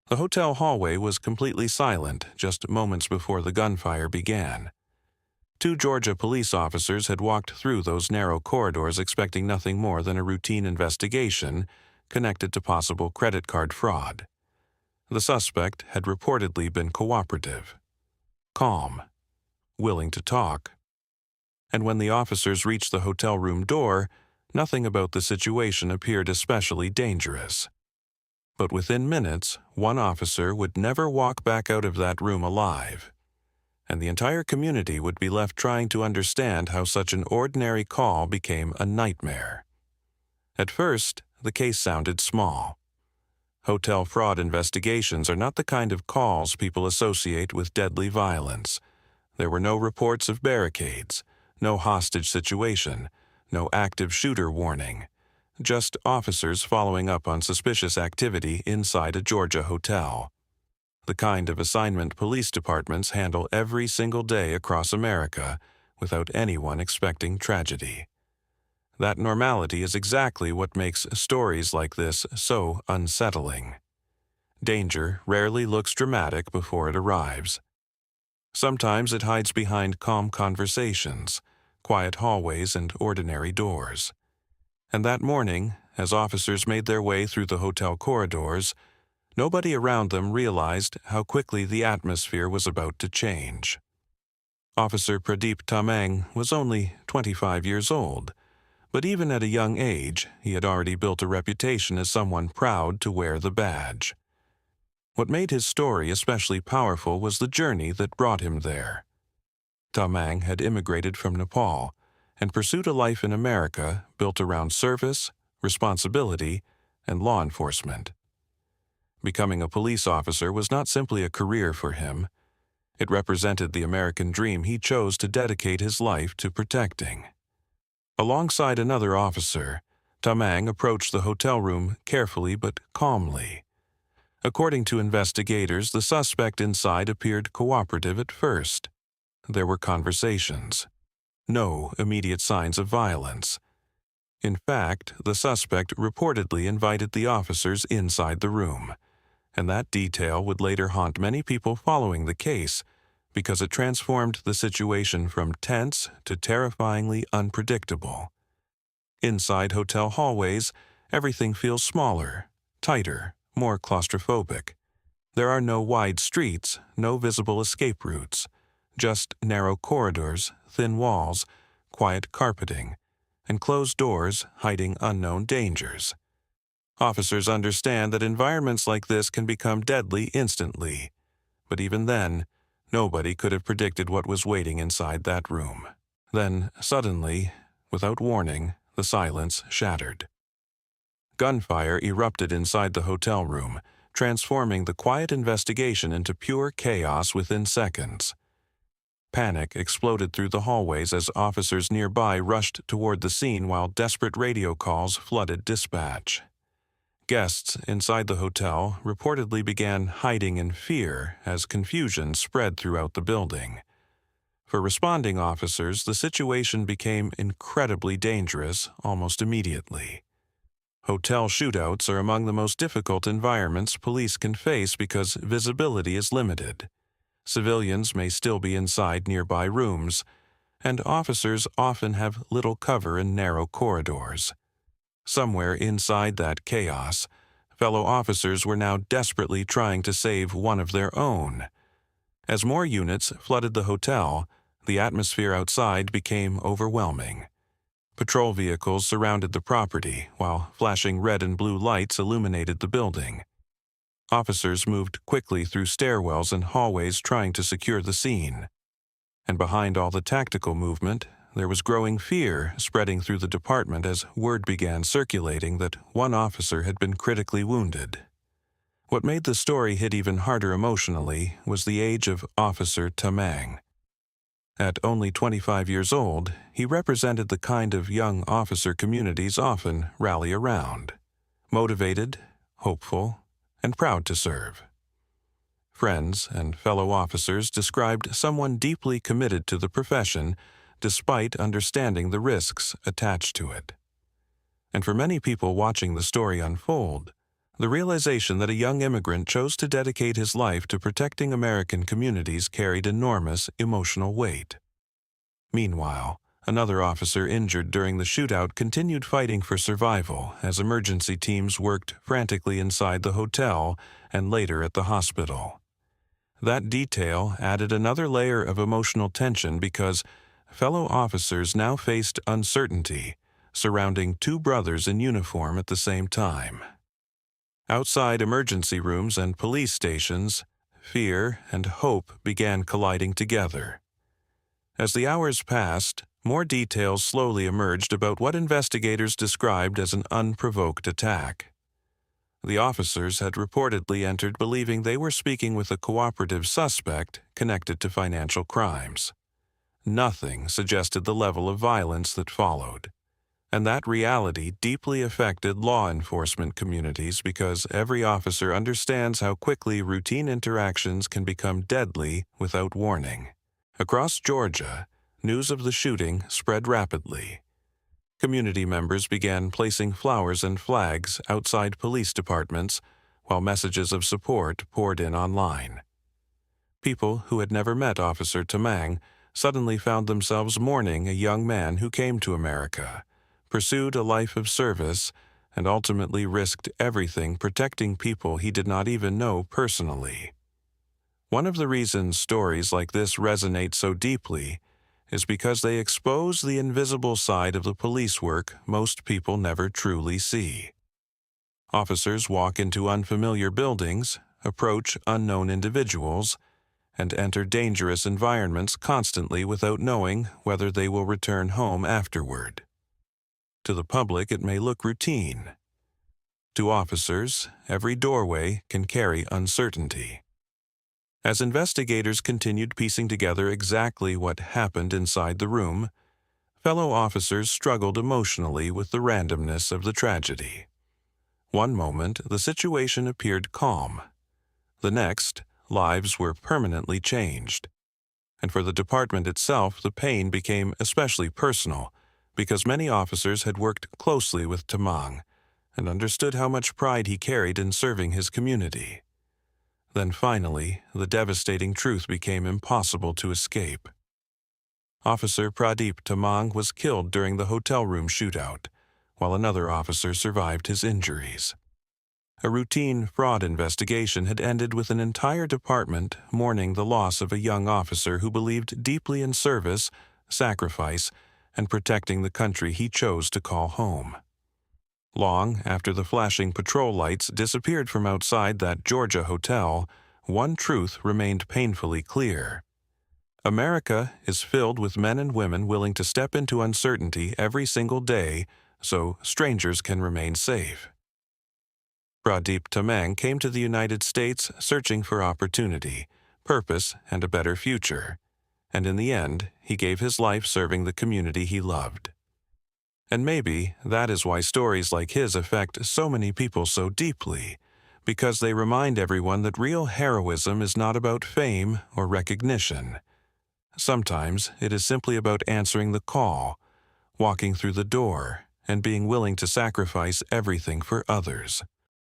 The hotel hallway was completely silent just moments before the gunfire began. Two Georgia police officers had walked through those narrow corridors expecting nothing more than a routine investigation connected to possible credit card fraud. The suspect had reportedly been cooperative, calm, willing to talk. And when the officers reached the hotel room door, nothing about the situation appeared especially dangerous. But within minutes, one officer would never walk back out of that room alive, and the entire community would be left trying to understand how such an ordinary call became a nightmare. At first, the case sounded small. Hotel fraud investigations are not the kind of calls people associate with deadly violence. There were no reports of barricades, no hostage situation, no active shooter warning. Just officers following up on suspicious activity inside a Georgia hotel. The kind of assignment police departments handle every single day across America without anyone expecting tragedy. That normality is exactly what makes stories like this so unsettling. Danger rarely looks dramatic before it arrives. Sometimes it hides behind calm conversations, quiet hallways, and ordinary doors. And that morning, as officers made their way through the hotel corridors, nobody around them realized how quickly the atmosphere was about to change. Officer Pradeep Tamang was only 25 years old, but even at a young age, he had already built a reputation as someone proud to wear the badge. What made his story especially powerful was the journey that brought him there. Tamang had immigrated from Nepal and pursued a life in America built around service, responsibility, and law enforcement. Becoming a police officer was not simply a career for him. It represented the American dream he chose to dedicate his life to protecting. Alongside another officer, Tamang approached the hotel room carefully but calmly. According to investigators, the suspect inside appeared cooperative at first. There were conversations. No immediate signs of violence. In fact, the suspect reportedly invited the officers inside the room, and that detail would later haunt many people following the case because it transformed the situation from tense to terrifyingly unpredictable. Inside hotel hallways, everything feels smaller, tighter, more claustrophobic. There are no wide streets, no visible escape routes, just narrow corridors, thin walls, quiet carpeting, and closed doors hiding unknown dangers. Officers understand that environments like this can become deadly instantly, but even then, nobody could have predicted what was waiting inside that room. Then, suddenly, without warning, the silence shattered. Gunfire erupted inside the hotel room, transforming the quiet investigation into pure chaos within seconds. Panic exploded through the hallways as officers nearby rushed toward the scene while desperate radio calls flooded dispatch. Guests inside the hotel reportedly began hiding in fear as confusion spread throughout the building. For responding officers, the situation became incredibly dangerous almost immediately. Hotel shootouts are among the most difficult environments police can face because visibility is limited. Civilians may still be inside nearby rooms, and officers often have little cover in narrow corridors. Somewhere inside that chaos, fellow officers were now desperately trying to save one of their own. As more units flooded the hotel, the atmosphere outside became overwhelming. Patrol vehicles surrounded the property, while flashing red and blue lights illuminated the building. Officers moved quickly through stairwells and hallways trying to secure the scene. And behind all the tactical movement, there was growing fear spreading through the department as word began circulating that one officer had been critically wounded. What made the story hit even harder emotionally was the age of Officer Tamang. At only 25 years old, he represented the kind of young officer communities often rally around. Motivated, hopeful, and proud to serve. Friends and fellow officers described someone deeply committed to the profession despite understanding the risks attached to it. And for many people watching the story unfold, The realization that a young immigrant chose to dedicate his life to protecting American communities carried enormous emotional weight. Meanwhile, another officer injured during the shootout continued fighting for survival as emergency teams worked frantically inside the hotel and later at the hospital. That detail added another layer of emotional tension because fellow officers now faced uncertainty surrounding two brothers in uniform at the same time. Outside emergency rooms and police stations, fear and hope began colliding together. As the hours passed, more details slowly emerged about what investigators described as an unprovoked attack. The officers had reportedly entered believing they were speaking with a cooperative suspect connected to financial crimes. Nothing suggested the level of violence that followed. And that reality deeply affected law enforcement communities because every officer understands how quickly routine interactions can become deadly without warning. Across Georgia, news of the shooting spread rapidly. Community members began placing flowers and flags outside police departments, while messages of support poured in online. People who had never met Officer Tamang suddenly found themselves mourning a young man who came to America, pursued a life of service, and ultimately risked everything protecting people he did not even know personally. One of the reasons stories like this resonate so deeply is because they expose the invisible side of the police work most people never truly see. Officers walk into unfamiliar buildings, approach unknown individuals, and enter dangerous environments constantly without knowing whether they will return home afterward. To the public, it may look routine. To officers, every doorway can carry uncertainty. As investigators continued piecing together exactly what happened inside the room, fellow officers struggled emotionally with the randomness of the tragedy. One moment, the situation appeared calm. The next, lives were permanently changed. And for the department itself, the pain became especially personal because many officers had worked closely with Tamang and understood how much pride he carried in serving his community. Then finally, the devastating truth became impossible to escape. Officer Pradeep Tamang was killed during the hotel room shootout, while another officer survived his injuries. A routine fraud investigation had ended with an entire department mourning the loss of a young officer who believed deeply in service, sacrifice, and protecting the country he chose to call home. Long after the flashing patrol lights disappeared from outside that Georgia hotel, one truth remained painfully clear. America is filled with men and women willing to step into uncertainty every single day so strangers can remain safe. Pradeep Tamang came to the United States searching for opportunity, purpose, and a better future. And in the end, he gave his life serving the community he loved. And maybe that is why stories like his affect so many people so deeply, because they remind everyone that real heroism is not about fame or recognition. Sometimes it is simply about answering the call, walking through the door, and being willing to sacrifice everything for others.